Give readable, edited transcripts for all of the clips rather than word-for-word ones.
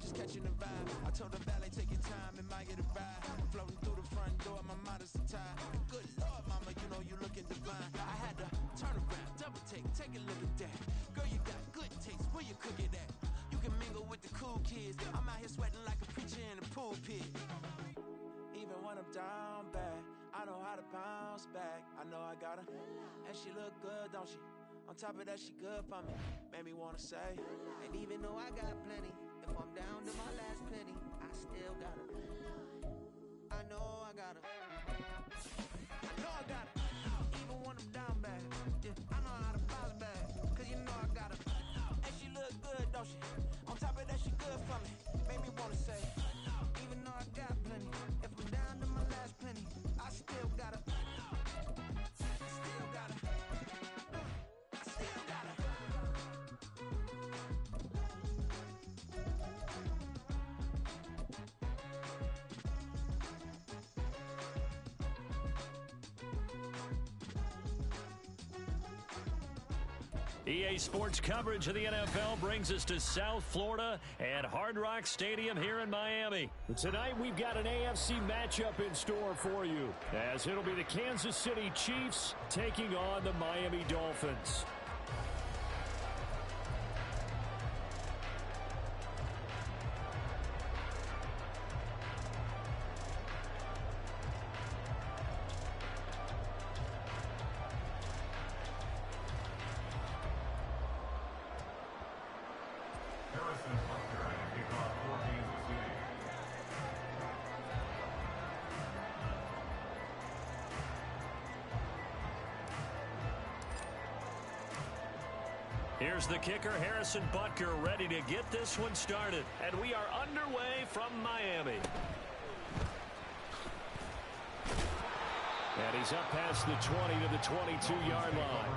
just catching the vibe. I told the valet, take your time, it might get a ride. Floating through the front door, my mind is tied. Good Lord, mama, you know you looking divine. I had to turn around, double take a look at that. Girl, you got good taste, where you cook it at? You can mingle with the cool kids. I'm out here sweating like a preacher in a pool pit. Even when I'm down bad, I know how to bounce back. I know I got her, and she look good, don't she? On top of that, she good for me. Made me wanna say, and even though I got plenty, if I'm down to my last penny, I still got her. I know I got her. I know I got her. Even when I'm down bad, yeah, I know how to bounce back. Cause you know I got her. And she look good, don't she? On top of that, she good for me. Made me wanna say, even though I got plenty, if I'm down to my last penny, I still got her. Still got her. I still got her. EA Sports coverage of the NFL brings us to South Florida at Hard Rock Stadium here in Miami. Tonight we've got an AFC matchup in store for you, as it'll be the Kansas City Chiefs taking on the Miami Dolphins. Here's the kicker, Harrison Butker, ready to get this one started. And we are underway from Miami. And he's up past the 20 to the 22-yard line.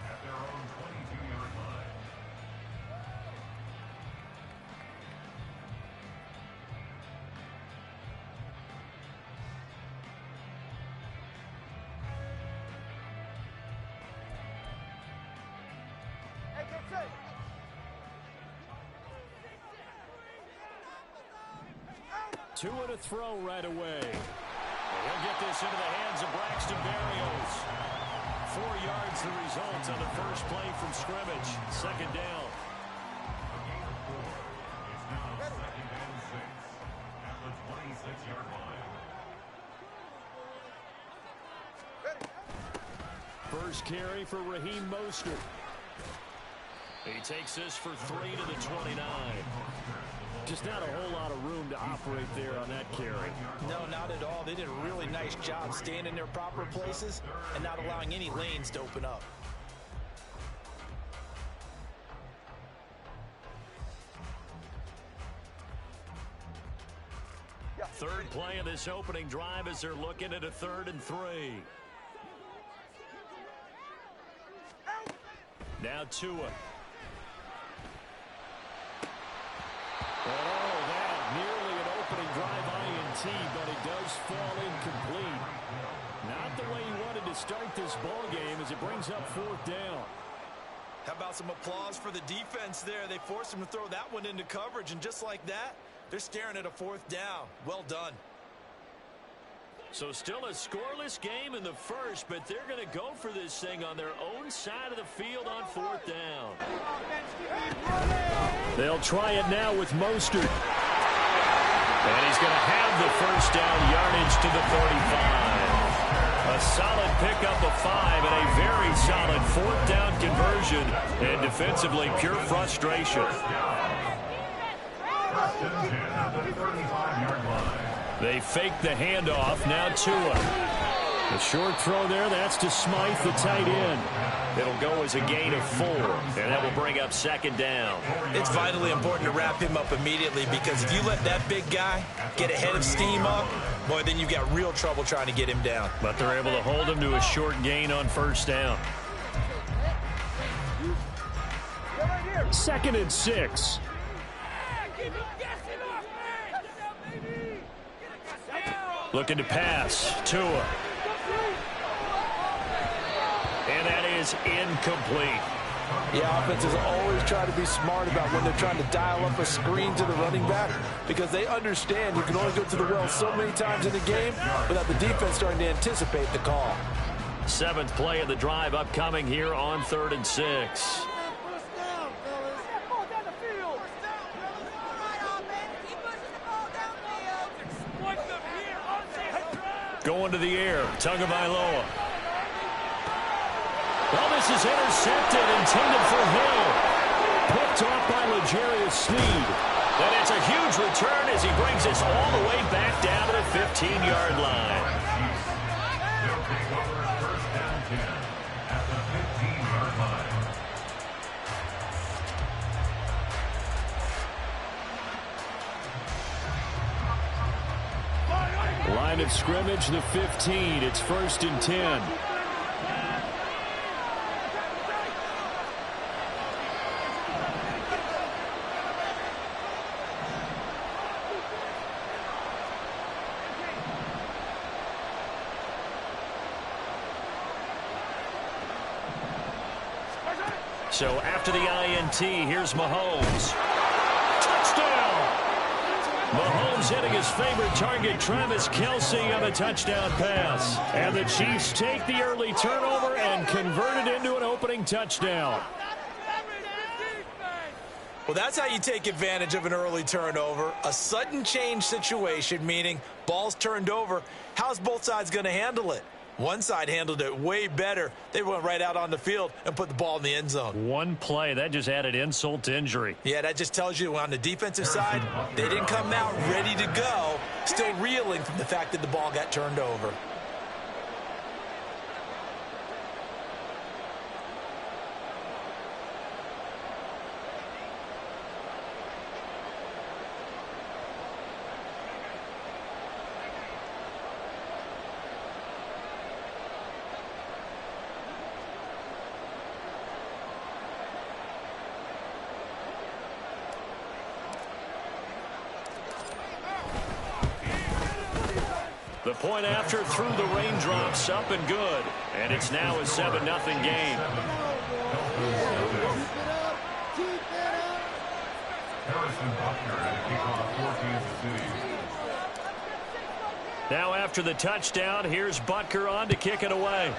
At their own 22-yard line. Two and a throw right away. He'll get this into the hands of Braxton Berrios. 4 yards the result on the first play from scrimmage. Second down. It's now 2nd and 6 at the 26-yard line. First carry for Raheem Mostert. He takes this for 3 to the 29. Just not a whole lot of room to operate there on that carry. No, not at all. They did a really nice job staying in their proper places and not allowing any lanes to open up. Third play of this opening drive as they're looking at a 3rd and 3. Now Tua. Oh, that nearly an opening drive INT, but it does fall incomplete. Not the way he wanted to start this ball game as it brings up 4th down. How about some applause for the defense there? They forced him to throw that one into coverage, and just like that, they're staring at a 4th down. Well done. So still a scoreless game in the first, but they're going to go for this thing on their own side of the field on 4th down. They'll try it now with Mostert. And he's going to have the first down, yardage to the 35. A solid pickup of 5 and a very solid 4th down conversion. And defensively, pure frustration. At the 35-yard line. They fake the handoff. Now Tua. A short throw there. That's to Smythe, the tight end. It'll go as a gain of 4, and that will bring up 2nd down. It's vitally important to wrap him up immediately, because if you let that big guy get ahead of steam up, boy, then you've got real trouble trying to get him down. But they're able to hold him to a short gain on 1st down. 2nd and 6. Looking to pass. Tua. And that is incomplete. Yeah, offenses always try to be smart about when they're trying to dial up a screen to the running back because they understand you can only go to the well so many times in the game without the defense starting to anticipate the call. 7th play of the drive upcoming here on 3rd and 6. Going to the air, Tagovailoa. Well, this is intercepted, intended for Hill. Picked off by L'Jarius Sneed. And it's a huge return as he brings us all the way back down to the 15-yard line. They'll take over 1st down 10 at the 15-yard line. Line of scrimmage, the 15. It's 1st and 10. So after the INT, here's Mahomes. Touchdown! Mahomes hitting his favorite target, Travis Kelce, on a touchdown pass. And the Chiefs take the early turnover and convert it into an opening touchdown. Well, that's how you take advantage of an early turnover. A sudden change situation, meaning ball's turned over. How's both sides going to handle it? One side handled it way better. They went right out on the field and put the ball in the end zone. One play, that just added insult to injury. Yeah, that just tells you on the defensive side, they didn't come out ready to go, still reeling from the fact that the ball got turned over. The point after through the raindrops, up and good. And it's now a 7-0 game. Harrison Butker at kickoff for Kansas City. Now after the touchdown, here's Butker on to kick it away.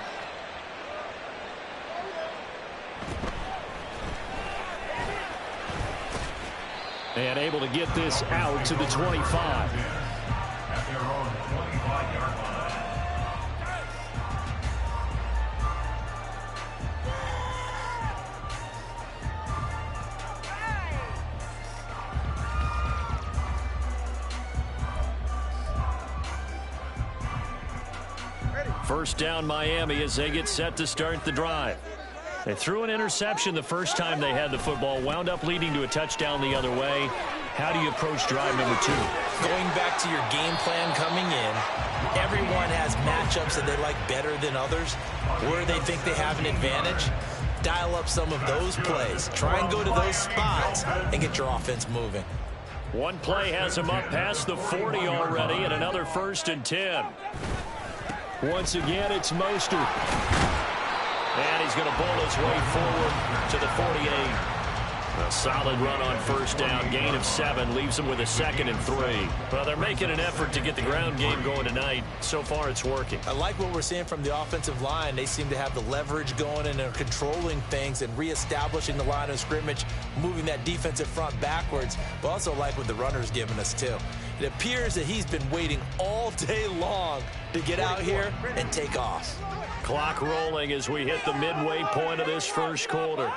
And able to get this out to the 25. At their own 25-yard line. First down Miami as they get set to start the drive. They threw an interception the first time they had the football, wound up leading to a touchdown the other way. How do you approach drive number 2? Going back to your game plan coming in, everyone has matchups that they like better than others. Where they think they have an advantage, dial up some of those plays. Try and go to those spots and get your offense moving. One play has him up past the 40 already, and another 1st and 10. Once again, it's Mostert. And he's going to bowl his way forward to the 48. A solid run on first down. Gain of 7 leaves them with a 2nd and 3. Well, they're making an effort to get the ground game going tonight. So far, it's working. I like what we're seeing from the offensive line. They seem to have the leverage going and they're controlling things and reestablishing the line of scrimmage, moving that defensive front backwards. But also like what the runner's giving us, too. It appears that he's been waiting all day long to get out here and take off. Clock rolling as we hit the midway point of this first quarter.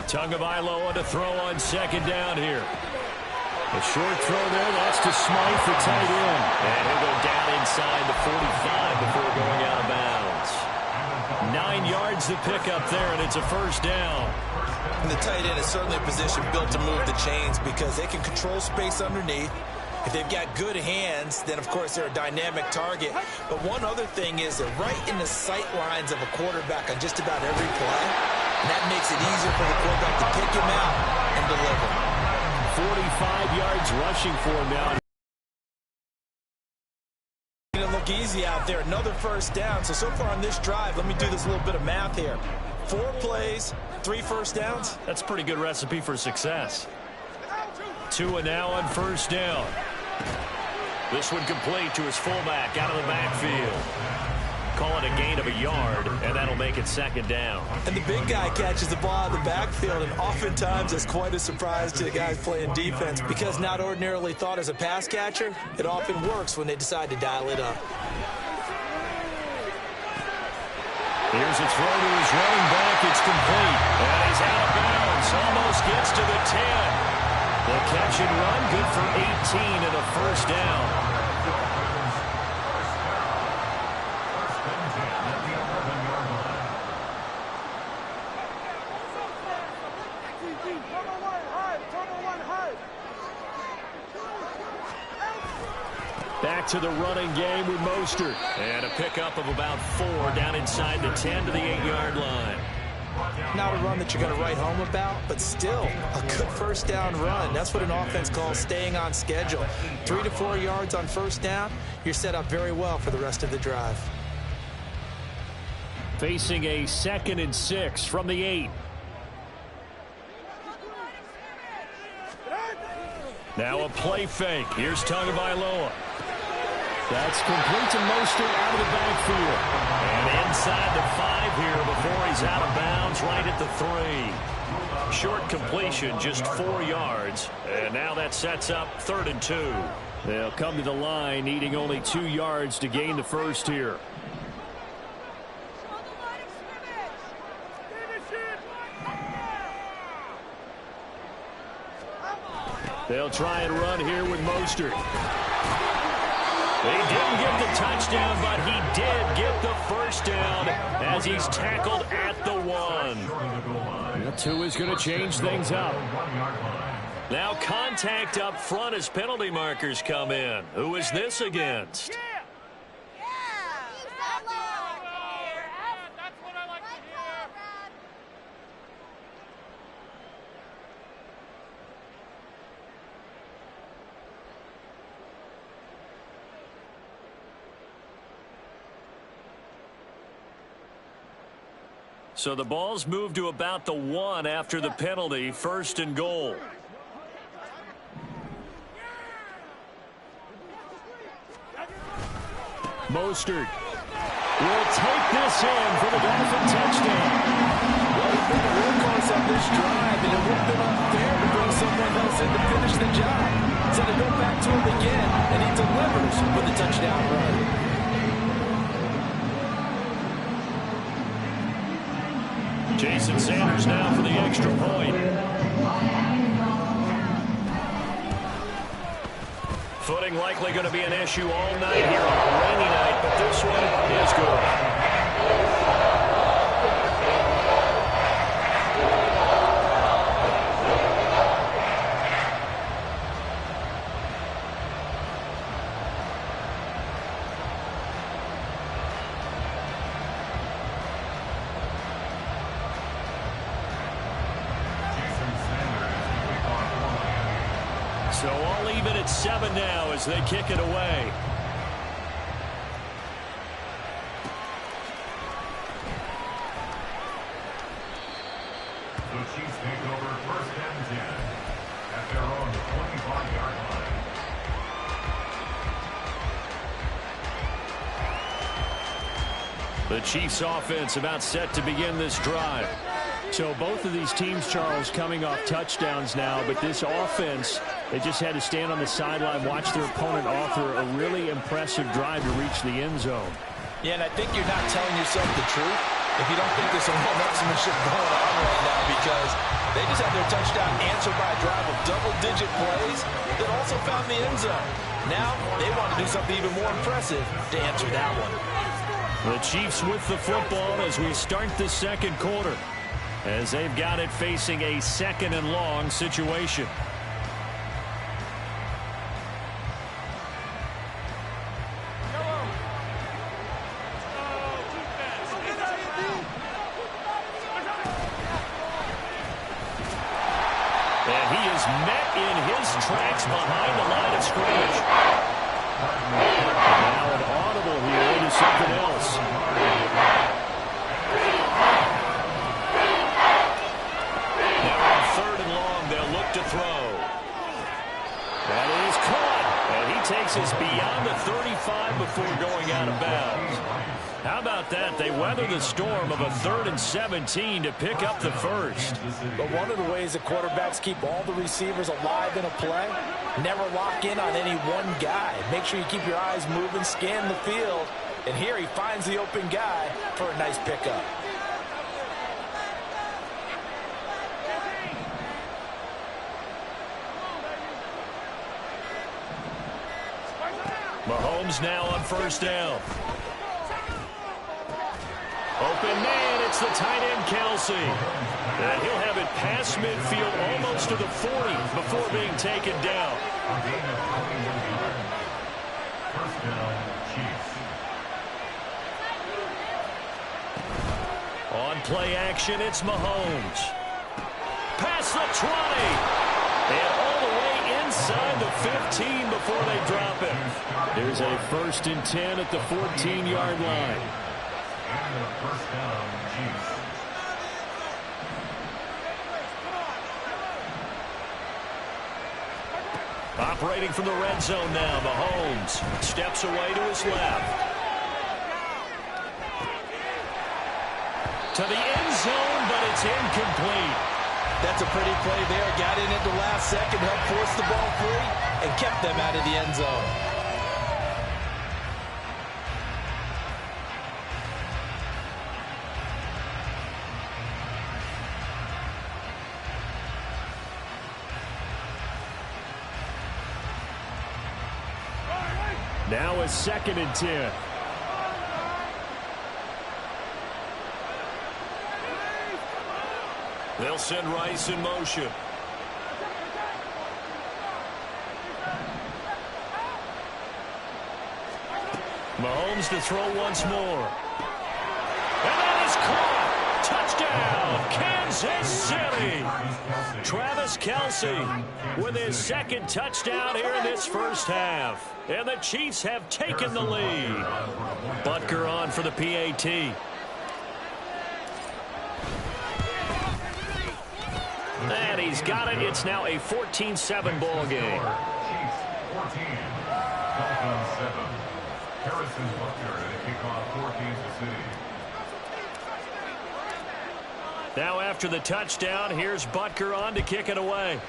Tagovailoa to throw on second down here. A short throw there. That's to Smythe, the tight end. And he'll go down inside the 45 before going out of bounds. 9 yards to pick up there, and it's a first down. And the tight end is certainly a position built to move the chains because they can control space underneath. If they've got good hands, then, of course, they're a dynamic target. But one other thing is they're right in the sight lines of a quarterback on just about every play. And that makes it easier for the quarterback to pick him out and deliver. 45 yards rushing for him now. It look look easy out there. Another first down. So far on this drive, let me do this little bit of math here. 4 plays, 3 first downs. That's a pretty good recipe for success. 2 and now on first down. This one complete to his fullback out of the backfield. Call it a gain of a yard, and that'll make it second down. And the big guy catches the ball out of the backfield, and oftentimes it's quite a surprise to the guys playing defense because not ordinarily thought as a pass catcher, it often works when they decide to dial it up. Here's a throw to his running back. It's complete. And he's out of bounds. Almost gets to the 10. The catch and run, good for 18 and a first down. Back to the running game with Mostert. And a pickup of about 4 down inside the 10 to the 8-yard line. Not a run that you're going to write home about, but still a good first down run. That's what an offense calls staying on schedule. 3 to 4 yards on first down, you're set up very well for the rest of the drive. Facing a 2nd and 6 from the 8. Now a play fake. Here's Tagovailoa. That's complete to Mostert out of the backfield. And inside the 5 here before he's out of bounds right at the 3. Short completion, just 4 yards. And now that sets up 3rd and 2. They'll come to the line needing only 2 yards to gain the first here. They'll try and run here with Mostert. He didn't get the touchdown, but he did get the first down as he's tackled at the 1. The 2 is going to change things up. Now contact up front as penalty markers come in. Who is this against? So the ball's moved to about the 1 after the penalty, 1st and goal. Mostert will take this in for the Dolphin touchdown. Well, he's been the workhorse on this drive, and it would have been unfair to bring someone else in to finish the job. So they go back to him again, and he delivers with a touchdown run. Jason Sanders now for the extra point. Footing likely going to be an issue all night here on a rainy night, but this one is good. So all even at 7 now as they kick it away. The Chiefs take over 1st and 10 at their own 25-yard line. The Chiefs offense about set to begin this drive. So both of these teams, Charles, coming off touchdowns now, but this offense, they just had to stand on the sideline, watch their opponent offer a really impressive drive to reach the end zone. Yeah, and I think you're not telling yourself the truth if you don't think there's some marksmanship going on right now, because they just had their touchdown answered by a drive of double-digit plays that also found the end zone. Now they want to do something even more impressive to answer that one. The Chiefs with the football as we start the second quarter, as they've got it facing a 2nd and long situation. And he is met in his tracks behind the line of scrimmage. Now an audible around the 35 before going out of bounds. How about that? They weather the storm of a 3rd and 17 to pick up the first. But one of the ways that quarterbacks keep all the receivers alive in a play, never lock in on any one guy. Make sure you keep your eyes moving, scan the field. And here he finds the open guy for a nice pickup. Mahomes now on first down. Open man, it's the tight end, Kelsey. And he'll have it past midfield almost to the 40 before being taken down. First down, Chiefs. On play action, it's Mahomes. Past the 20. And all the way inside the 15 before they drop it. There's a 1st and 10 at the 14-yard line. And the first down, Chiefs. Operating from the red zone now, Mahomes steps away to his left. To the end zone, but it's incomplete. That's a pretty play there. Got in at the last second, helped force the ball free, and kept them out of the end zone. Now a 2nd and 10. They'll send Rice in motion. Mahomes to throw once more. And that is caught. Touchdown, Kansas City. Travis Kelce with his 2nd touchdown here in this first half. And the Chiefs have taken the lead. Butker on for the PAT. And he's got it. It's now a 14-7 ball game. Chiefs 14, Dolphins 7. Harrison Butker to kick off for Kansas City. Now after the touchdown, here's Butker on to kick it away.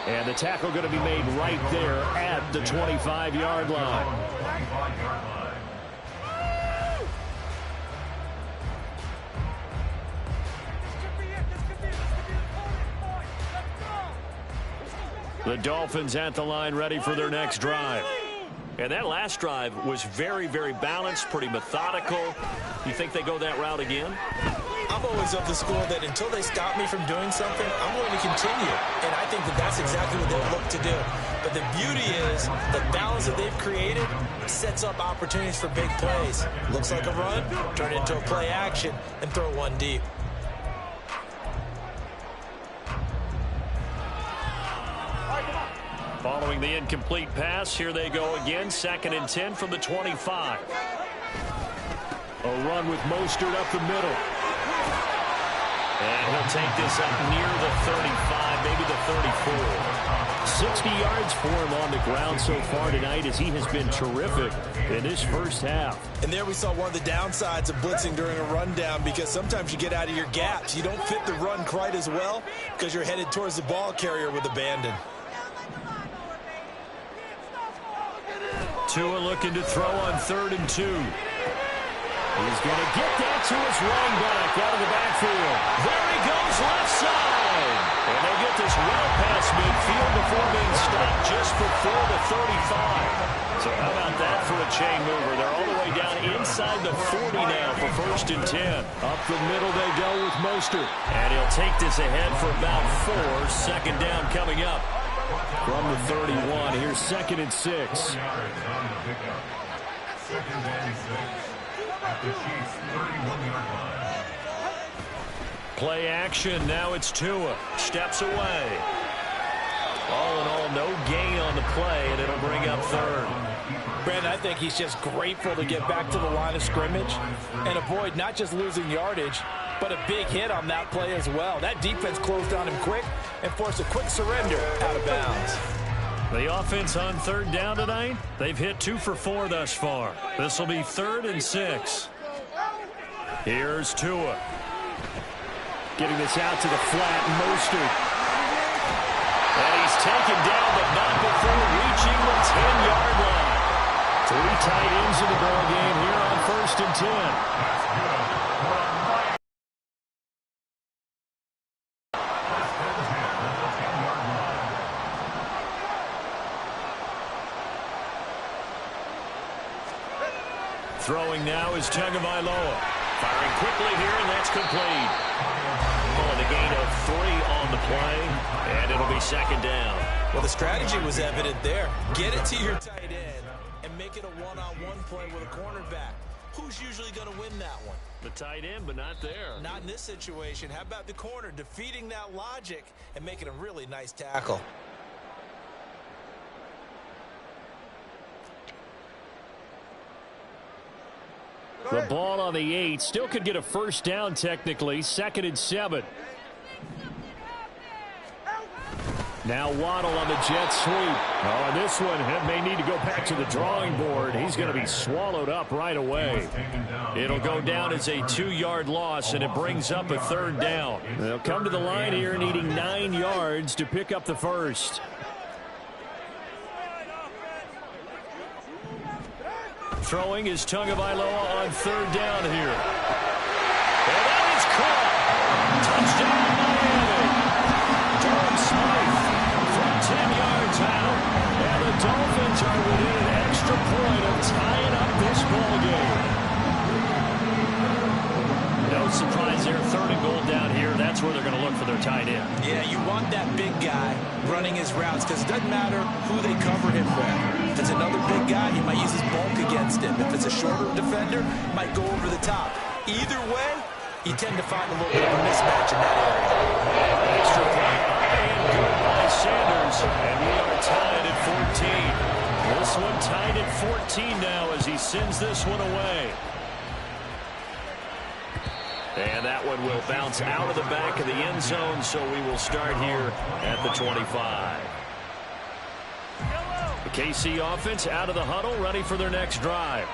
And the tackle going to be made right there at the 25-yard line. 25-yard line. The Dolphins at the line ready for their next drive. And that last drive was very, very balanced, pretty methodical. You think they go that route again? I'm always of the school that until they stop me from doing something, I'm going to continue. And I think that that's exactly what they'll look to do. But the beauty is the balance that they've created sets up opportunities for big plays. Looks like a run, turn it into a play action, and throw one deep. Following the incomplete pass, here they go again. 2nd and 10 from the 25. A run with Mostert up the middle. And he'll take this up near the 35, maybe the 34. 60 yards for him on the ground so far tonight as he has been terrific in this first half. And there we saw one of the downsides of blitzing during a rundown, because sometimes you get out of your gaps. You don't fit the run quite as well because you're headed towards the ball carrier with abandon. Tua looking to throw on 3rd and 2. He's going to get that to his running back out of the backfield. There he goes, left side. And they get this well past midfield before being stopped just before the 35. So how about that for a chain mover? They're all the way down inside the 40 now for 1st and 10. Up the middle they go with Mostert. And he'll take this ahead for about 4. 2nd down coming up. From the 31, here's 2nd and 6. 4 yards on the pickup. 2nd and 6 at the Chiefs' 31-yard line. Play action. Now it's Tua. Steps away. All in all, no gain on the play, and it'll bring up 3rd. Brandon, I think he's just grateful to get back to the line of scrimmage and avoid not just losing yardage, but a big hit on that play as well. That defense closed on him quick and forced a quick surrender out of bounds. The offense on third down tonight, they've hit 2 for 4 thus far. This will be 3rd and 6. Here's Tua. Getting this out to the flat, Mostert. And he's taken down, but not before reaching the 10-yard line. 3 tight ends in the ball game here on 1st and 10. Throwing now is Tagovailoa. Firing quickly here, and that's complete. Calling a gain of 3 on the play, and it'll be 2nd down. Well, the strategy was evident there. Get it to your tight end and make it a one-on-one play with a cornerback. Who's usually going to win that one? The tight end, but not there. Not in this situation. How about the corner defeating that logic and making a really nice tackle? The ball on the 8. Still could get a 1st down technically. 2nd and 7. Now Waddle on the jet sweep. Oh, and this one may need to go back to the drawing board. He's going to be swallowed up right away. It'll go down as a 2-yard loss, and it brings up a 3rd down. They'll come to the line here needing 9 yards to pick up the 1st. Throwing is Tagovailoa on 3rd down here. And that is caught. Touchdown, Miami. Durham Smythe from 10 yards out. And the Dolphins are within an extra point of tying up this ball game. No surprise there. 3rd and goal down here. That's where they're going to look for their tight end. Yeah, you want that big guy running his routes because it doesn't matter who they cover him with. If it's another big guy, he might use his bulk against him. If it's a shorter defender, he might go over the top. Either way, you tend to find a little bit of a mismatch in that area. Extra point and good by Sanders. And we are tied at 14. This one tied at 14 now as he sends this one away. And that one will bounce out of the back of the end zone, so we will start here at the 25. The KC offense out of the huddle, ready for their next drive.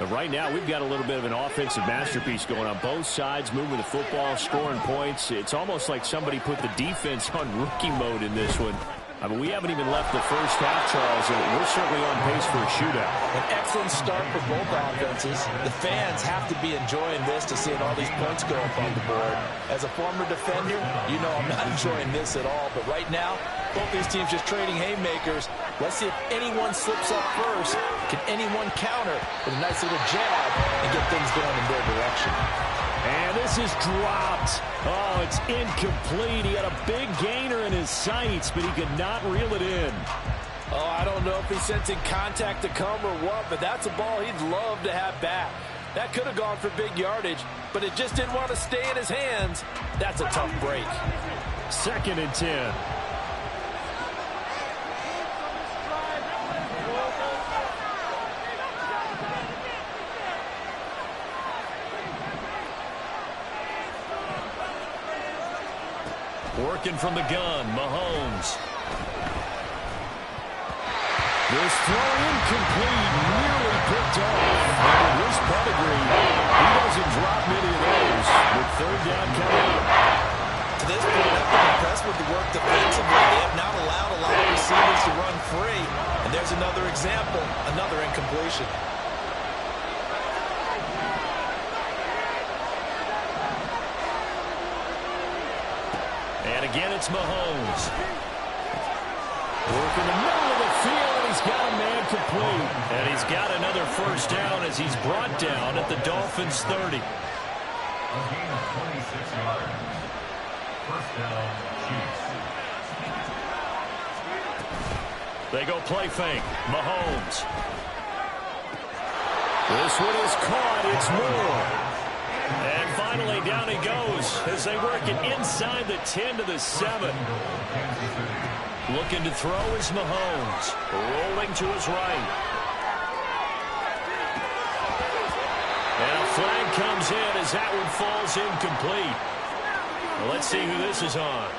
Right now, we've got a little bit of an offensive masterpiece going on both sides, moving the football, scoring points. It's almost like somebody put the defense on rookie mode in this one. I mean, we haven't even left the first half, Charles, and we're certainly on pace for a shootout. An excellent start for both offenses. The fans have to be enjoying this to seeing all these points go up on the board. As a former defender, you know I'm not enjoying this at all. But right now, both these teams just trading haymakers. Let's see if anyone slips up first. Can anyone counter with a nice little jab and get things going in their direction? And this is dropped. Oh, it's incomplete. He had a big gainer in his sights, but he could not reel it in. Oh, I don't know if he's sensing contact to come or what, but that's a ball he'd love to have back. That could have gone for big yardage, but it just didn't want to stay in his hands. That's a tough break. 2nd and 10. Working from the gun, Mahomes. This throw incomplete, nearly picked off. And with his pedigree, he doesn't drop many of those. With 3rd down coming up. To this point, I've been impressed with the work defensively. They have not allowed a lot of receivers to run free. And there's another example, another incompletion. And again, it's Mahomes. Working the middle of the field, and he's got a man complete. And he's got another 1st down as he's brought down at the Dolphins' 30. A gain of 26 yards. 1st down, Chiefs. They go play fake. Mahomes. This one is caught. It's Moore. And finally, down he goes as they work it inside the 10 to the 7. Looking to throw is Mahomes. Rolling to his right. And a flag comes comes in as that one falls incomplete. Well, let's see who this is on.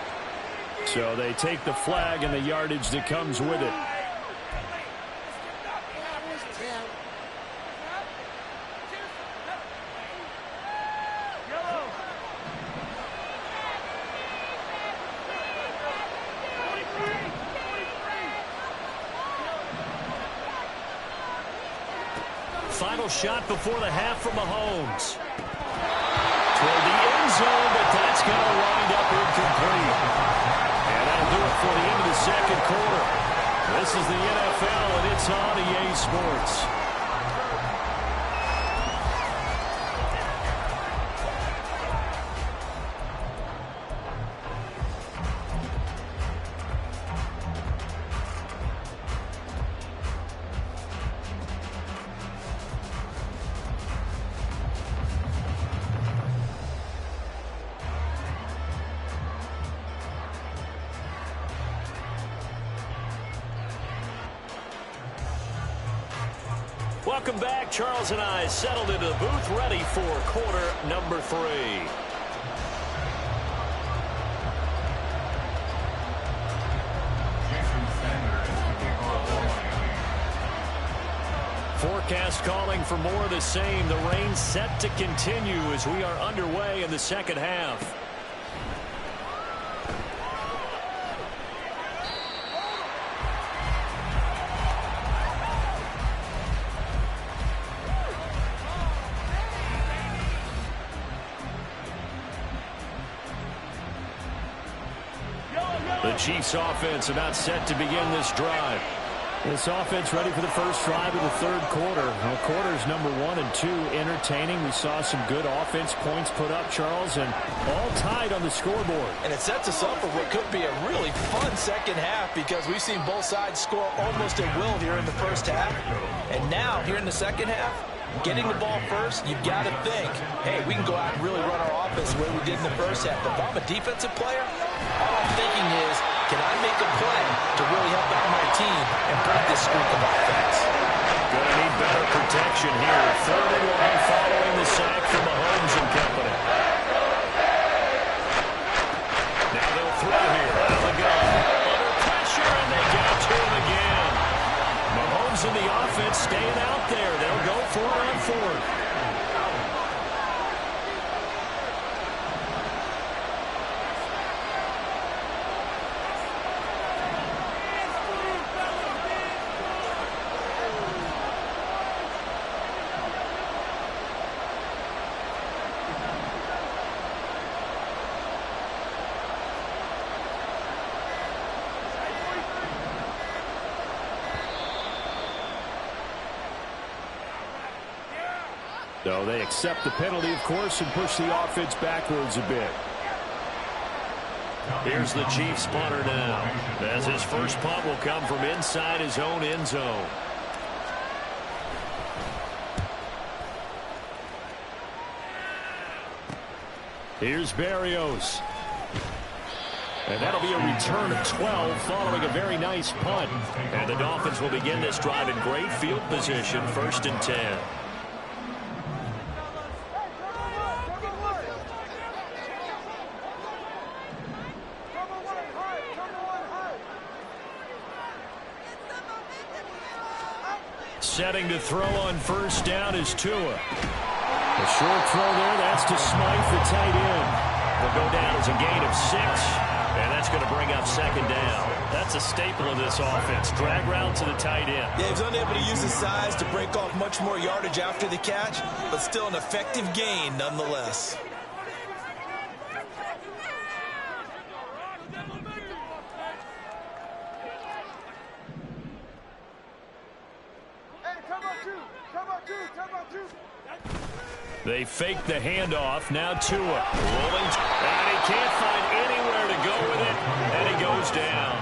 So they take the flag and the yardage that comes with it. Final shot before the half from Mahomes. Toward the end zone, but that's going to wind up incomplete. And that'll do it for the end of the second quarter. This is the NFL, and it's on EA Sports. Welcome back. Charles and I settled into the booth, ready for quarter number 3. Forecast calling for more of the same. The rain set to continue as we are underway in the second half. The Chiefs offense about set to begin this drive. This offense ready for the first drive of the third quarter. Well, quarters number 1 and 2 entertaining. We saw some good offense points put up, Charles, and all tied on the scoreboard. And it sets us up for what could be a really fun second half because we've seen both sides score almost at will here in the first half. And now, here in the second half, getting the ball first, you've got to think, hey, we can go out and really run our offense the way we did in the first half. But if I'm a defensive player, all I'm thinking is, can I make a play to really help out my team and break this streak of offense? Gonna need better protection here. 3rd and 1 following the sack from Mahomes and company. Now they'll throw here. Out of the gun. Under pressure, and they get to him again. Mahomes and the offense staying out there. They'll go for it on 4th. So they accept the penalty, of course, and push the offense backwards a bit. Here's the Chiefs punter now, as his first punt will come from inside his own end zone. Here's Berrios. And that'll be a return of 12 following a very nice punt. And the Dolphins will begin this drive in great field position, 1st and 10. Setting to throw on 1st down is Tua. A short throw there, that's to Smythe, the tight end. They'll go down as a gain of 6, and that's going to bring up 2nd down. That's a staple of this offense. Drag route to the tight end. Yeah, he was unable to use his size to break off much more yardage after the catch, but still an effective gain nonetheless. They fake the handoff. Now Tua rolling. And he can't find anywhere to go with it. And he goes down.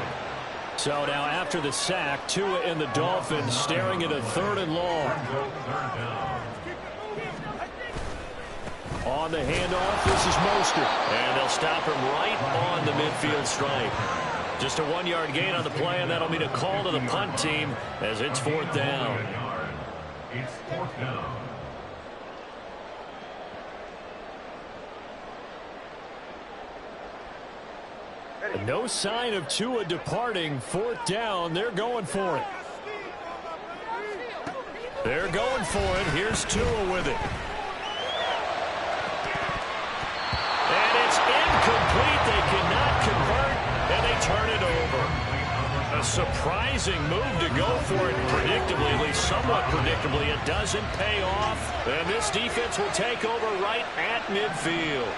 So now after the sack, Tua and the Dolphins staring at a 3rd and long. On the handoff, this is Mostert. And they'll stop him right on the midfield stripe. Just a 1-yard gain on the play, and that'll mean a call to the punt team as it's 4th down. It's 4th down. No sign of Tua departing. 4th down. They're going for it. They're going for it. Here's Tua with it. And it's incomplete. They cannot convert, and they turn it over. A surprising move to go for it predictably, at least somewhat predictably. It doesn't pay off, and this defense will take over right at midfield.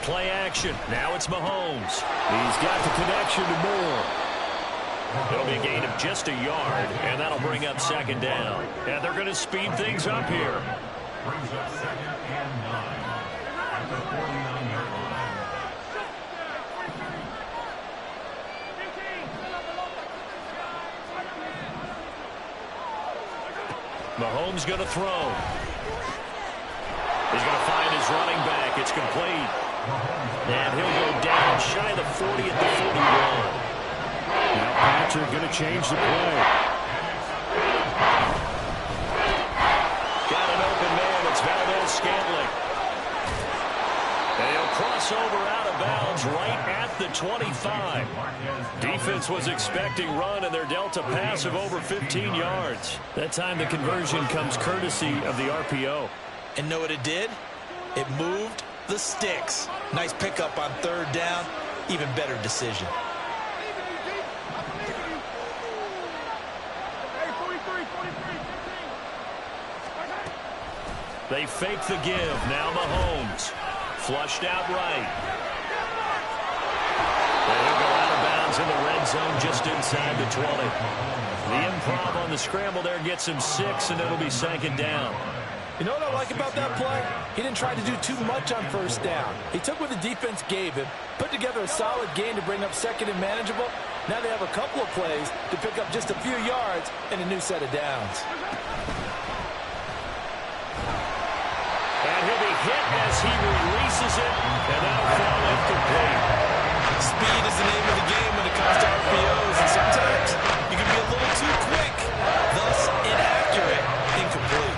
Play action. Now it's Mahomes. He's got the connection to Moore. It'll be a gain of just a yard, and that'll bring up 2nd down. And they're going to speed things up here. Brings up 2nd and 9 at the 49-yard line. Mahomes going to throw. He's going to find his running back. It's complete. And he'll go down shy of the 40 at the 41. Now Patrick going to change the play. Got an open man. It's Valdez-Scantling. They'll cross over out of bounds right at the 25. Defense was expecting run, and they're dealt a pass of over 15 yards. That time the conversion comes courtesy of the RPO. And know what it did? It moved the sticks. Nice pickup on 3rd down. Even better decision. They fake the give. Now Mahomes. Flushed out right. They'll go out of bounds in the red zone just inside the 20. The improv on the scramble there gets him 6, and it'll be 2nd down. You know what I like about that play? He didn't try to do too much on 1st down. He took what the defense gave him, put together a solid gain to bring up 2nd and manageable. Now they have a couple of plays to pick up just a few yards and a new set of downs. And he'll be hit as he releases it, and that'll fall incomplete. Speed is the name of the game when it comes to RPOs, and sometimes you can be a little too quick, thus inaccurate, incomplete.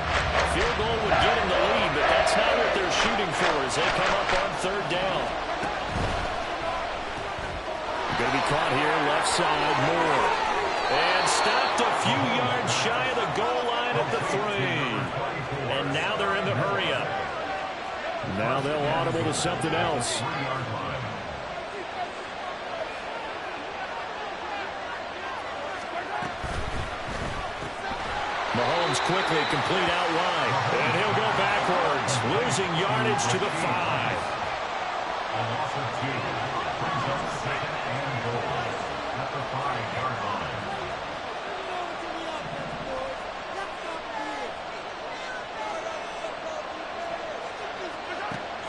Field goal would get him the lead, but that's not what they're shooting for as they come up on 3rd down. Going to be caught here, left side, Moore. And stopped a few yards shy of the goal line at the 3. And now they're in the hurry-up. Now they'll audible to something else. Mahomes quickly complete out wide. And he'll go backwards, losing yardage to the 5. A loss of 2. Brings up 2nd and goal at the 5-yard line.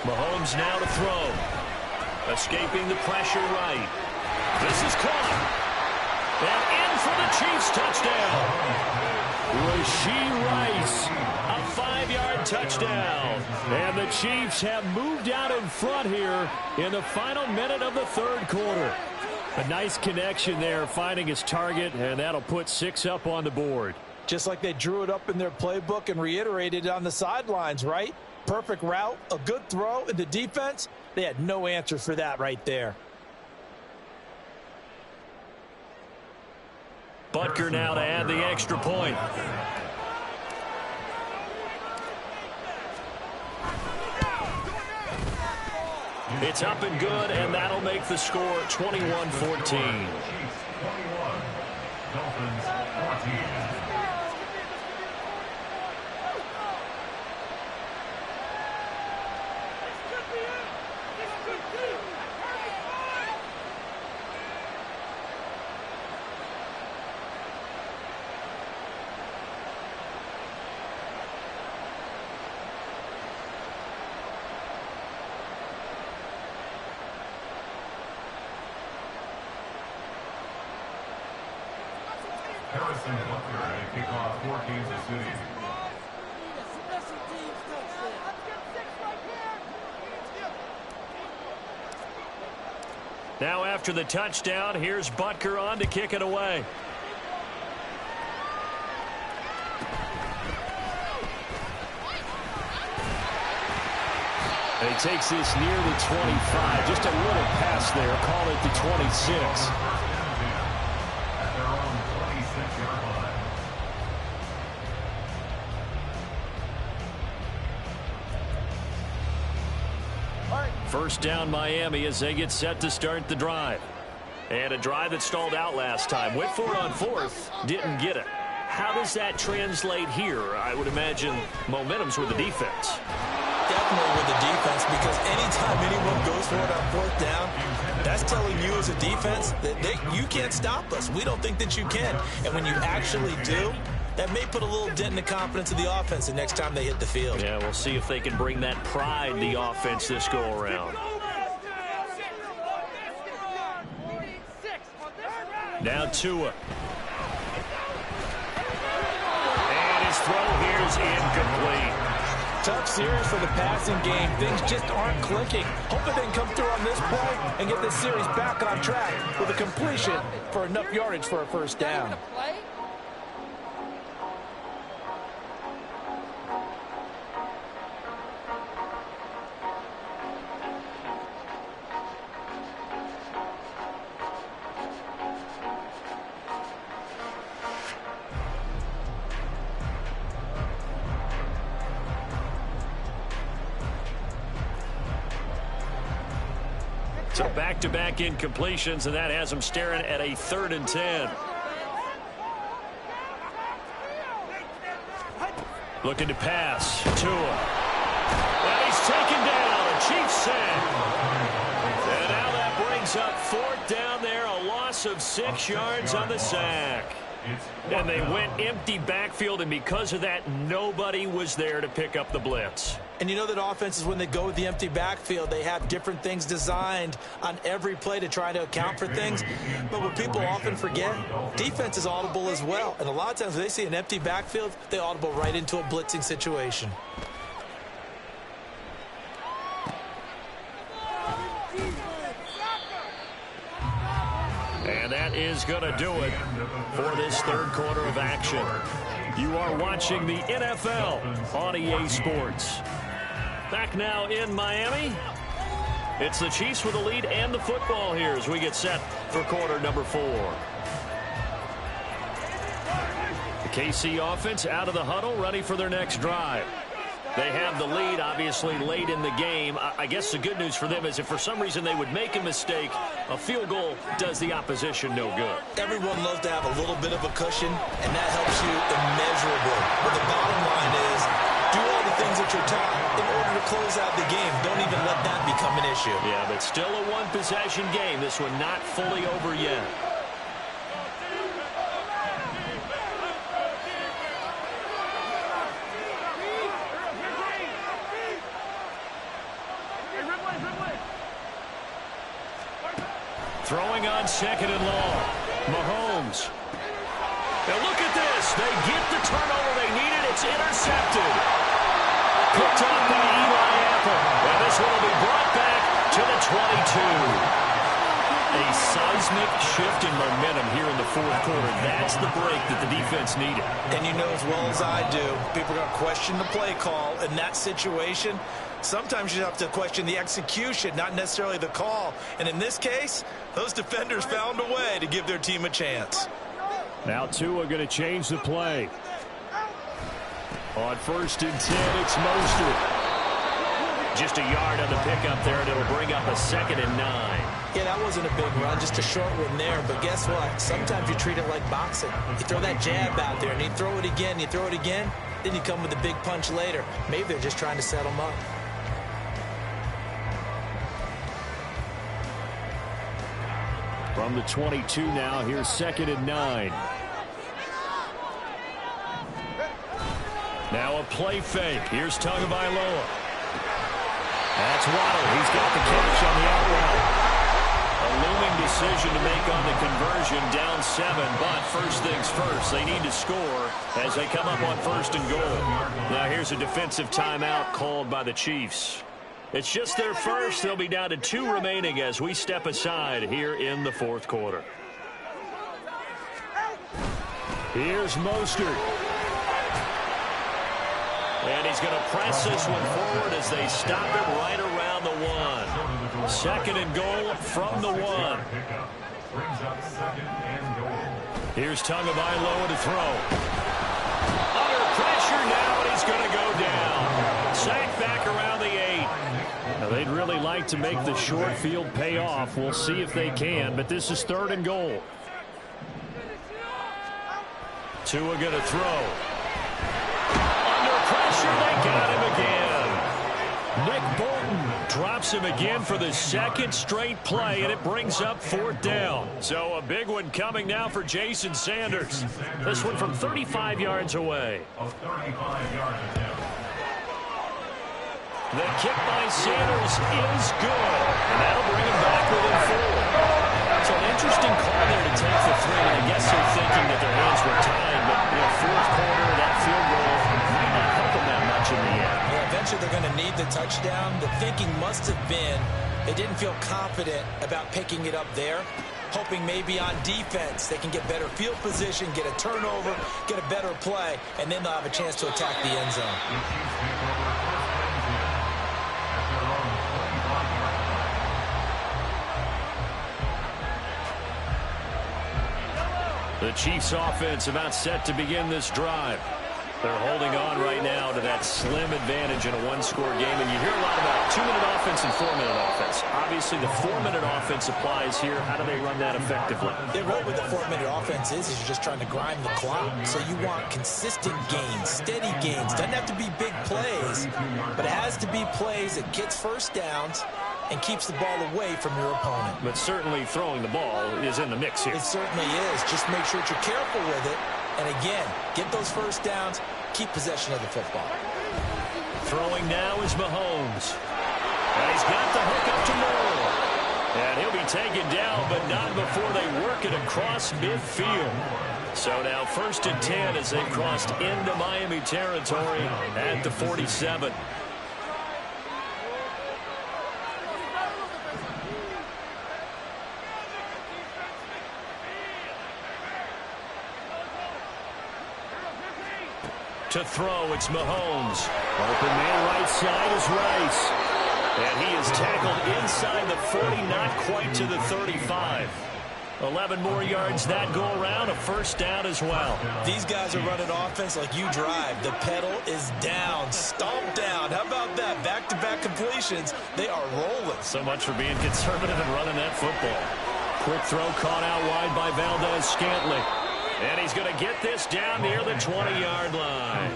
Mahomes now to throw. Escaping the pressure right. This is caught. And in for the Chiefs touchdown. Rashee Rice, a 5-yard touchdown. And the Chiefs have moved out in front here in the final minute of the 3rd quarter. A nice connection there, finding his target, and that'll put 6 up on the board. Just like they drew it up in their playbook and reiterated it on the sidelines, right? Perfect route, a good throw, and the defense, they had no answer for that right there. Butker now to add the extra point. It's up and good, and that'll make the score 21-14. Chiefs 21, Dolphins 14. Harrison Butker to kick off for Kansas City. Now after the touchdown, here's Butker on to kick it away. And he takes this near the 25. Just a little pass there. Call it the 26. At their own 26-yard line. First down Miami as they get set to start the drive. And a drive that stalled out last time. Went for it on fourth. Didn't get it. How does that translate here? I would imagine momentum's with the defense. Definitely with the defense, because anytime anyone goes for it on fourth down, that's telling you as a defense that you can't stop us. We don't think that you can. And when you actually do, that may put a little dent in the confidence of the offense the next time they hit the field. Yeah, we'll see if they can bring that pride to the offense this go-around. Now Tua. And his throw here is incomplete. Tough series for the passing game. Things just aren't clicking. Hoping they can come through on this play and get this series back on track with a completion for enough yardage for a first down. So back-to-back incompletions, and that has them staring at a 3rd and 10. Looking to pass. Tua. And he's taken down. A Chiefs sack. And now that brings up 4th down there. A loss of 6 yards on the sack. And they went empty backfield, and because of that, nobody was there to pick up the blitz. And you know that offenses, when they go with the empty backfield, they have different things designed on every play to try to account for things. But what people often forget, defense is audible as well. And a lot of times when they see an empty backfield, they audible right into a blitzing situation. And that is going to do it for this 3rd quarter of action. You are watching the NFL on EA Sports. Back now in Miami. It's the Chiefs with the lead and the football here as we get set for quarter number 4. The KC offense out of the huddle, ready for their next drive. They have the lead, obviously, late in the game. I guess the good news for them is if for some reason they would make a mistake, a field goal does the opposition no good. Everyone loves to have a little bit of a cushion, and that helps you immeasurably. But the bottom line is, do all the things that you're taught in order to close out the game. Don't even let that become an issue. Yeah, but still a one-possession game. This one not fully over yet. Throwing on 2nd and long. Mahomes. Now look at this. They get the turnover they needed. It's intercepted. Picked up by Eli Apple. And this one will be brought back to the 22. A seismic shift in momentum here in the 4th quarter. That's the break that the defense needed. And you know as well as I do, people are going to question the play call in that situation. Sometimes you have to question the execution, not necessarily the call. And in this case, those defenders found a way to give their team a chance. Now Tua going to change the play. On 1st and 10, it's Mostert. Just a yard on the pickup there, and it'll bring up a 2nd and 9. Yeah, that wasn't a big run, just a short one there. But guess what? Sometimes you treat it like boxing. You throw that jab out there, and you throw it again, you throw it again, then you come with a big punch later. Maybe they're just trying to set them up. From the 22 now, here's 2nd and 9. Now a play fake. Here's Tagovailoa. That's Waddle. He's got the catch on the out route. A looming decision to make on the conversion, down 7. But first things first, they need to score as they come up on 1st and goal. Now here's a defensive timeout called by the Chiefs. It's just their first. They'll be down to 2 remaining as we step aside here in the 4th quarter. Here's Mostert. And he's going to press this one forward as they stop him right around the 1. Second and goal from the 1. Brings up second and goal. Here's Tagovailoa to throw. Under pressure now, and he's going to go down. Sacked back around the 8. Now, they'd really like to make the short field pay off. We'll see if they can, but this is third and goal. Tua going to throw. Under pressure, they got him again. Nick Bolton drops him again for the second straight play, and it brings up fourth down. So a big one coming now for Jason Sanders. This one from 35 yards away. A 35-yard attempt. The kick by Sanders is good, and that'll bring him back within 4. So an interesting call there to take the 3, and I guess they're thinking that their hands were tied, but fourth quarter, that field goal might not help them that much in the end. Yeah, eventually they're going to need the touchdown. The thinking must have been they didn't feel confident about picking it up there, hoping maybe on defense they can get better field position, get a turnover, get a better play, and then they'll have a chance to attack the end zone. The Chiefs offense about set to begin this drive. They're holding on right now to that slim advantage in a one-score game. And you hear a lot about 2-minute offense and 4-minute offense. Obviously, the 4-minute offense applies here. How do they run that effectively? Yeah, really what the 4-minute offense is you're just trying to grind the clock. So you want consistent gains, steady gains. Doesn't have to be big plays, but it has to be plays that gets first downs and keeps the ball away from your opponent. But certainly throwing the ball is in the mix here. It certainly is. Just make sure that you're careful with it. And again, get those first downs, keep possession of the football. Throwing now is Mahomes. And he's got the hook up to Moore. And he'll be taken down, but not before they work it across midfield. So now 1st and 10 as they've crossed into Miami territory at the 47. To throw, it's Mahomes. Open man right side is Rice. And he is tackled inside the 40, not quite to the 35. 11 more yards that go around, a first down as well. These guys are running offense like you drive. The pedal is down, stomp down. How about that? Back-to-back completions. They are rolling. So much for being conservative and running that football. Quick throw caught out wide by Valdez-Scantling. And he's going to get this down near the 20-yard line.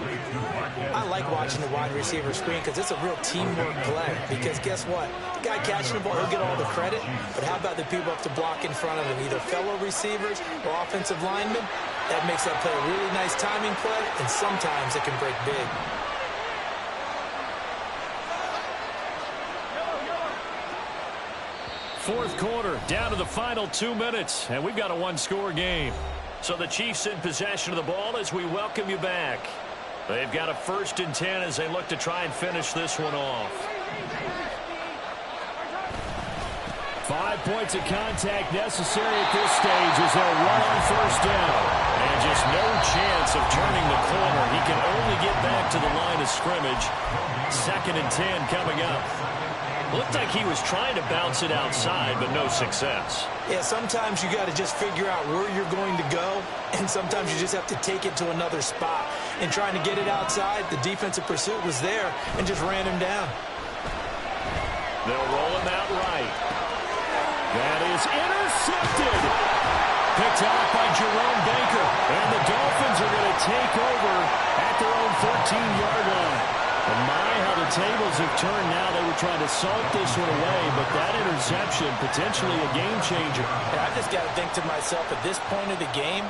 I like watching the wide receiver screen because it's a real teamwork play. Because guess what? The guy catching the ball, he'll get all the credit. But how about the people up to block in front of him, either fellow receivers or offensive linemen? That makes that play a really nice timing play, and sometimes it can break big. Fourth quarter, down to the final 2 minutes, and we've got a one-score game. So the Chiefs in possession of the ball as we welcome you back. They've got a 1st and 10 as they look to try and finish this one off. 5 points of contact necessary at this stage as they'll run on 1st down. And just no chance of turning the corner. He can only get back to the line of scrimmage. 2nd and 10 coming up. Looked like he was trying to bounce it outside, but no success. Yeah, sometimes you got to just figure out where you're going to go, and sometimes you just have to take it to another spot. And trying to get it outside, the defensive pursuit was there and just ran him down. They'll roll him out right. That is intercepted. Picked out by Jerome Baker. And the Dolphins are going to take over at their own 14-yard line. And my, how the tables have turned now. They were trying to salt this one away, but that interception, potentially a game changer. And I just got to think to myself, at this point of the game,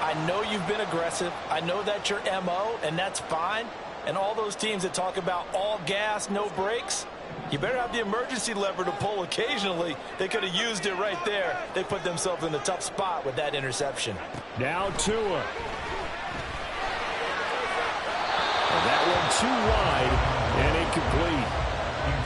I know you've been aggressive. I know that's your MO, and that's fine. And all those teams that talk about all gas, no brakes, you better have the emergency lever to pull occasionally. They could have used it right there. They put themselves in a tough spot with that interception. Now Tua. That one too wide and incomplete.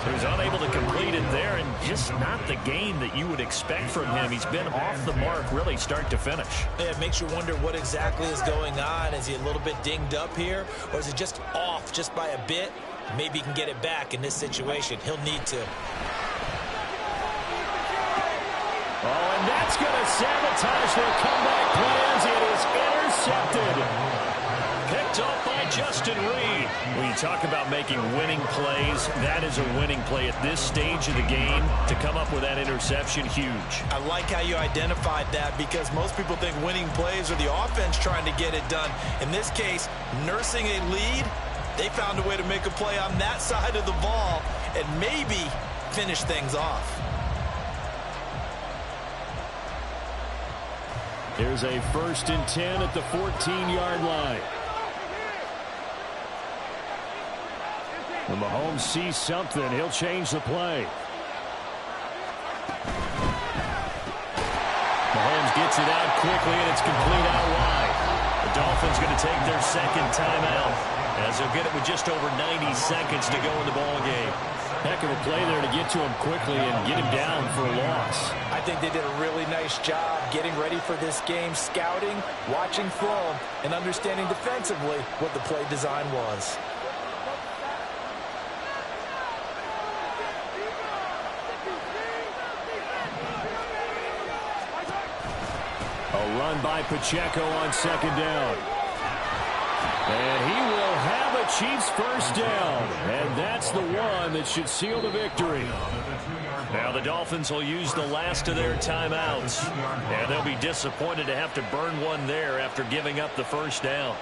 He was unable to complete it there, and just not the game that you would expect from him. He's been off the mark really start to finish. Yeah, it makes you wonder what exactly is going on. Is he a little bit dinged up here, or is it just off just by a bit? Maybe he can get it back in this situation. He'll need to. Oh, and that's going to sabotage their comeback plans. It is intercepted. Picked off by Justin Reed. When you talk about making winning plays, that is a winning play at this stage of the game. To come up with that interception, huge. I like how you identified that, because most people think winning plays are the offense trying to get it done. In this case, nursing a lead, they found a way to make a play on that side of the ball and maybe finish things off. Here's a 1st and 10 at the 14-yard line. When Mahomes sees something, he'll change the play. Mahomes gets it out quickly, and it's complete out wide. The Dolphins going to take their second timeout, as they'll get it with just over 90 seconds to go in the ball game. Heck of a play there to get to him quickly and get him down for a loss. I think they did a really nice job getting ready for this game, scouting, watching film, and understanding defensively what the play design was. A run by Pacheco on 2nd down. And he will have a Chiefs first down. And that's the one that should seal the victory. Now the Dolphins will use the last of their timeouts. And they'll be disappointed to have to burn one there after giving up the first down.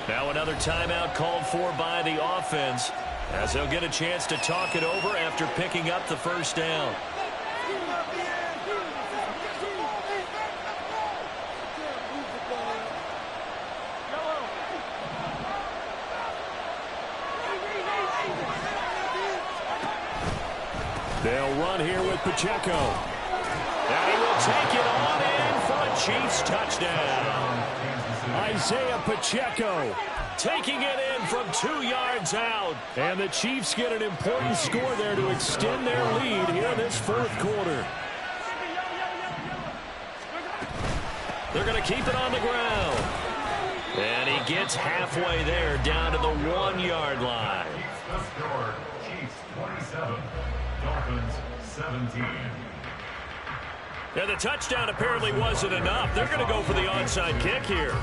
Now another timeout called for by the offense, as they'll get a chance to talk it over after picking up the first down. They'll run here with Pacheco. And he will take it on in for a Chiefs touchdown. Isaiah Pacheco taking it in from 2 yards out. And the Chiefs get an important score there to extend their lead here in this 4th quarter. They're going to keep it on the ground. And he gets halfway there, down to the 1-yard line. The score, Chiefs 27, Dolphins 17. And the touchdown apparently wasn't enough. They're going to go for the onside kick here.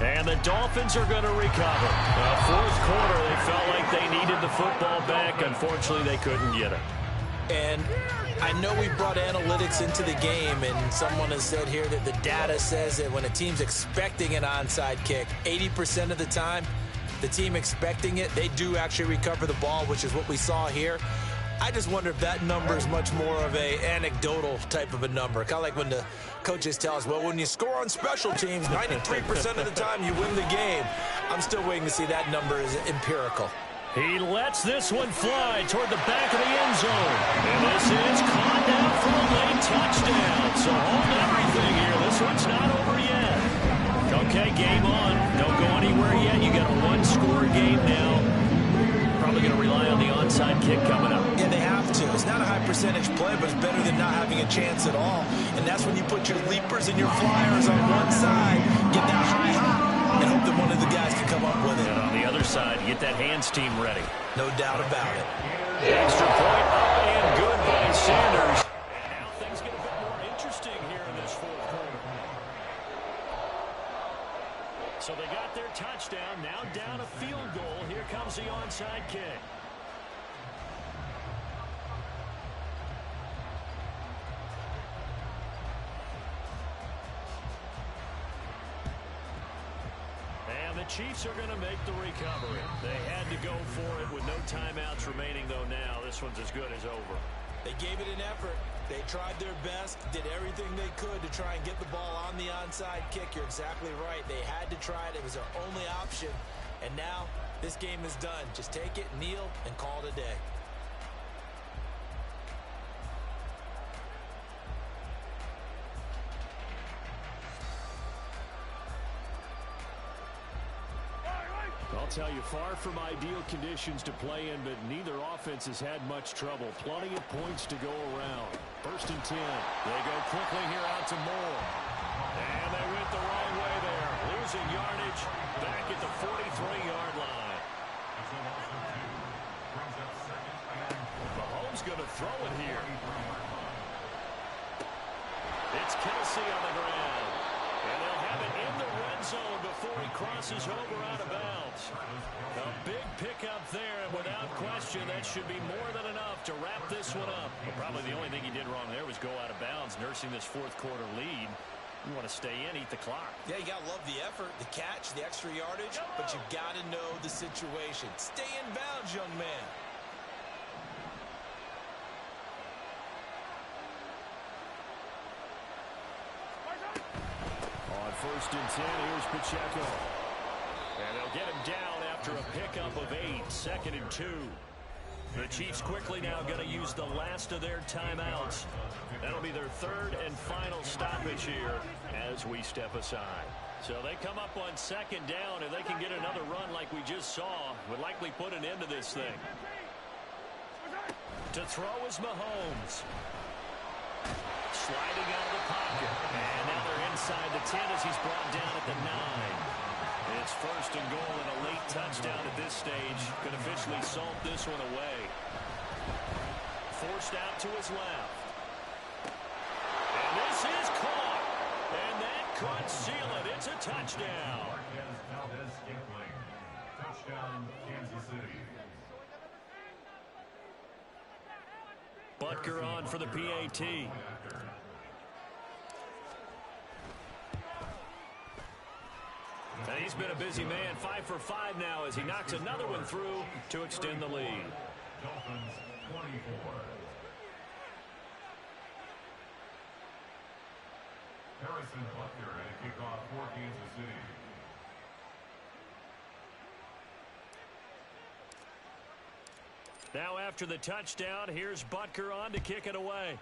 And the Dolphins are going to recover. 4th quarter, they felt like they needed the football back. Unfortunately, they couldn't get it. And I know we brought analytics into the game, and someone has said here that the data says that when a team's expecting an onside kick, 80% of the time, the team expecting it, they do actually recover the ball, which is what we saw here. I just wonder if that number is much more of a anecdotal type of a number. Kind of like when the coaches tell us, well, when you score on special teams, 93% of the time you win the game. I'm still waiting to see that number is empirical. He lets this one fly toward the back of the end zone. And this is caught down for a late touchdown. So hold everything here. This one's not over yet. Okay, game on. Don't go anywhere yet. You got a 1-score game now. Probably going to rely on the onside kick coming up. Yeah, they have to. It's not a high percentage play, but it's better than not having a chance at all. And that's when you put your leapers and your flyers on one side, get that high hop, and hope that one of the guys can come up with it. And on the other side, get that hands team ready. No doubt about it. Extra point up and good by Sanders. And now things get a bit more interesting here in this 4th quarter. So they got their touchdown, now down a field goal. Here comes the onside kick. And the Chiefs are going to make the recovery. They had to go for it with no timeouts remaining, though now this one's as good as over. They gave it an effort. They tried their best, did everything they could to try and get the ball on the onside kick. You're exactly right. They had to try it. It was their only option. And now this game is done. Just take it, kneel, and call it a day. tell you, far from ideal conditions to play in, but neither offense has had much trouble. Plenty of points to go around. 1st and 10. They go quickly here out to Moore. And they went the wrong way there. Losing yardage back at the 43-yard line. Mahomes going to throw it here. It's Kelsey on the ground. And they'll have it in the red zone before he crosses over out of bounds. A big pickup there, and without question, that should be more than enough to wrap this one up. Well, probably the only thing he did wrong there was go out of bounds, nursing this 4th quarter lead. You want to stay in, eat the clock. Yeah, you got to love the effort, the catch, the extra yardage, but you got to know the situation. Stay in bounds, young man. On 1st and 10, here's Pacheco. And they'll get him down after a pickup of 8, 2nd and 2. The Chiefs quickly now going to use the last of their timeouts. That'll be their 3rd and final stoppage here as we step aside. So they come up on 2nd down. If they can get another run like we just saw, would likely put an end to this thing. To throw is Mahomes. Sliding out of the pocket. And now they're inside the 10 as he's brought down at the 9. It's 1st and goal and a late touchdown at this stage. Could officially salt this one away. Forced out to his left. And this is caught. And that could seal it. It's a touchdown. Touchdown, Kansas City. Butker on for the PAT. And he's been a busy man, 5 for 5 now as he knocks another one through to extend the lead. Dolphins 24. Harrison Butker and a kickoff for Kansas City. Now after the touchdown, here's Butker on to kick it away.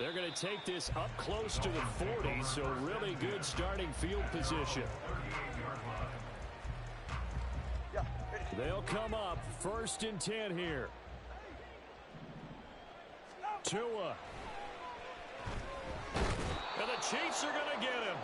They're going to take this up close to the 40, so really good starting field position. They'll come up 1st and 10 here. Tua. And the Chiefs are going to get him.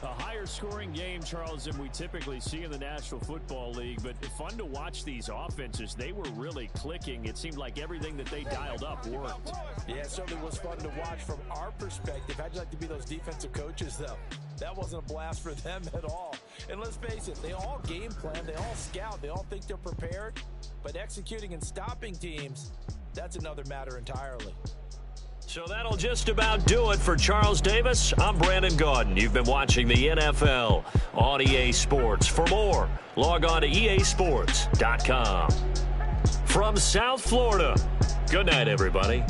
A higher scoring game, Charles, than we typically see in the National Football League, but fun to watch these offenses. They were really clicking. It seemed like everything that they dialed up worked. Yeah, it certainly was fun to watch from our perspective. How'd you like to be those defensive coaches, though? That wasn't a blast for them at all. And let's face it, they all game plan, they all scout, they all think they're prepared, but executing and stopping teams, that's another matter entirely. So that'll just about do it for Charles Davis. I'm Brandon Gaudin. You've been watching the NFL on EA Sports. For more, log on to easports.com. From South Florida, good night, everybody.